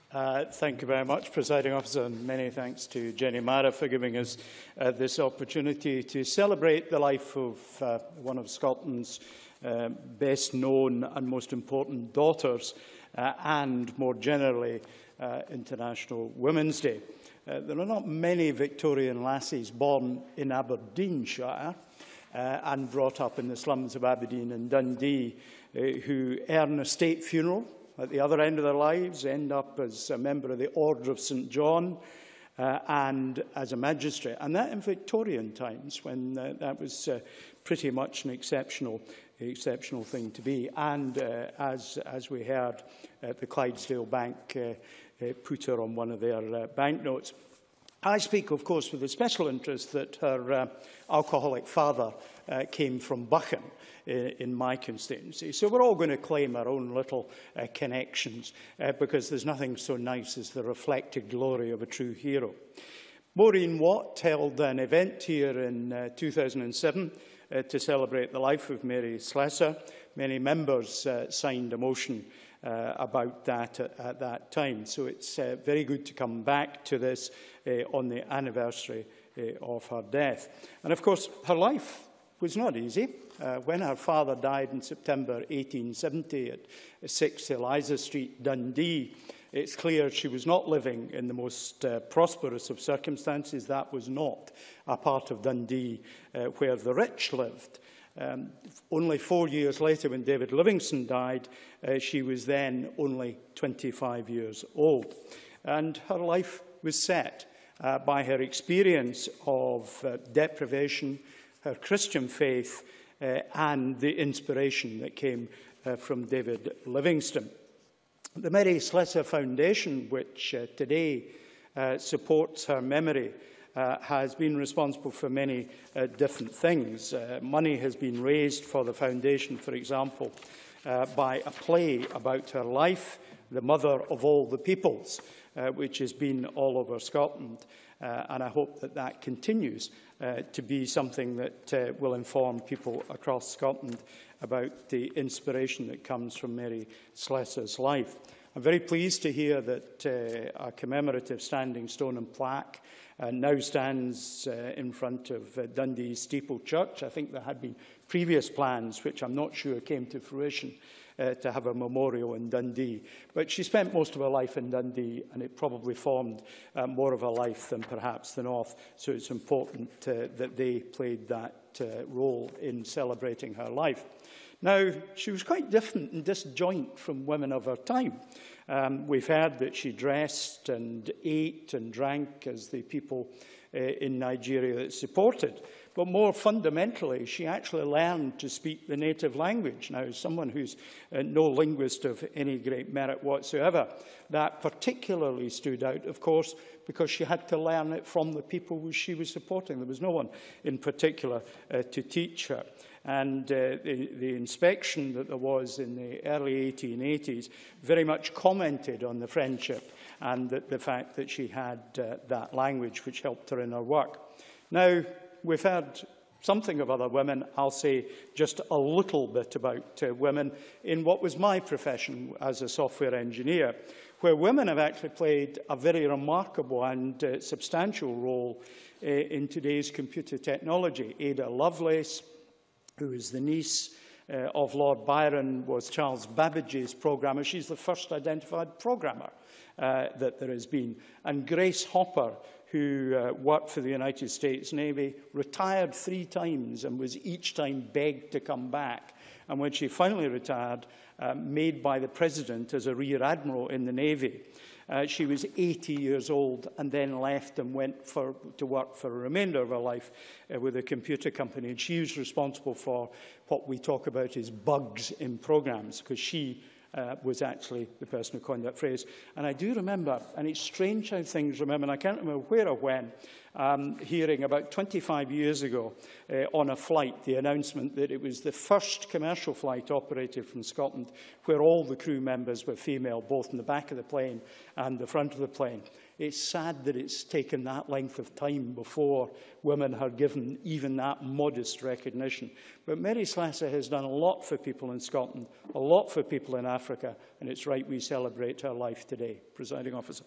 Thank you very much, Presiding Officer, and many thanks to Jenny Mara for giving us this opportunity to celebrate the life of one of Scotland's best known and most important daughters, and more generally, International Women's Day. There are not many Victorian lassies born in Aberdeenshire and brought up in the slums of Aberdeen and Dundee who earn a state funeral at the other end of their lives, end up as a member of the Order of St John and as a magistrate. And that in Victorian times, when that was pretty much an exceptional thing to be. And as we heard, the Clydesdale Bank put her on one of their banknotes. I speak, of course, with a special interest that her alcoholic father came from Buchan in my constituency. So we're all going to claim our own little connections because there's nothing so nice as the reflected glory of a true hero. Maureen Watt held an event here in 2007 to celebrate the life of Mary Slessor. Many members signed a motion about that at that time. So it's very good to come back to this on the anniversary of her death. And of course, her life was not easy. When her father died in September 1870 at 6 Eliza Street, Dundee, it's clear she was not living in the most prosperous of circumstances. That was not a part of Dundee where the rich lived. Only 4 years later, when David Livingstone died, she was then only 25 years old. And her life was set by her experience of deprivation, her Christian faith, and the inspiration that came from David Livingstone. The Mary Slessor Foundation, which today supports her memory, has been responsible for many different things. Money has been raised for the foundation, for example, by a play about her life, The Mother of All the Peoples, which has been all over Scotland. And I hope that that continues to be something that will inform people across Scotland about the inspiration that comes from Mary Slessor's life. I'm very pleased to hear that a commemorative standing stone and plaque now stands in front of Dundee Steeple Church. I think there had been previous plans, which I'm not sure came to fruition, to have a memorial in Dundee. But she spent most of her life in Dundee, and it probably formed more of a life than perhaps the North. So it's important that they played that role in celebrating her life. Now, she was quite different and disjoint from women of her time. We've heard that she dressed and ate and drank as the people in Nigeria that supported. But more fundamentally, she actually learned to speak the native language. Now, as someone who's no linguist of any great merit whatsoever, that particularly stood out, of course, because she had to learn it from the people who she was supporting. There was no one in particular to teach her. And the inspection that there was in the early 1880s very much commented on the friendship and the fact that she had that language which helped her in her work. Now, we've heard something of other women. I'll say just a little bit about women in what was my profession as a software engineer, where women have actually played a very remarkable and substantial role in today's computer technology. Ada Lovelace, who is the niece of Lord Byron, was Charles Babbage's programmer. She's the first identified programmer that there has been. And Grace Hopper, who worked for the United States Navy, retired 3 times and was each time begged to come back. And when she finally retired, made by the President as a Rear Admiral in the Navy, she was 80 years old and then left and went to work for the remainder of her life with a computer company. And she was responsible for what we talk about as bugs in programs, because she was actually the person who coined that phrase. And I do remember, and it's strange how things remember, and I can't remember where or when, hearing about 25 years ago on a flight the announcement that it was the first commercial flight operated from Scotland where all the crew members were female, both in the back of the plane and the front of the plane. It's sad that it's taken that length of time before women are given even that modest recognition. But Mary Slessor has done a lot for people in Scotland, a lot for people in Africa. Africa, and it's right we celebrate her life today. Presiding Officer.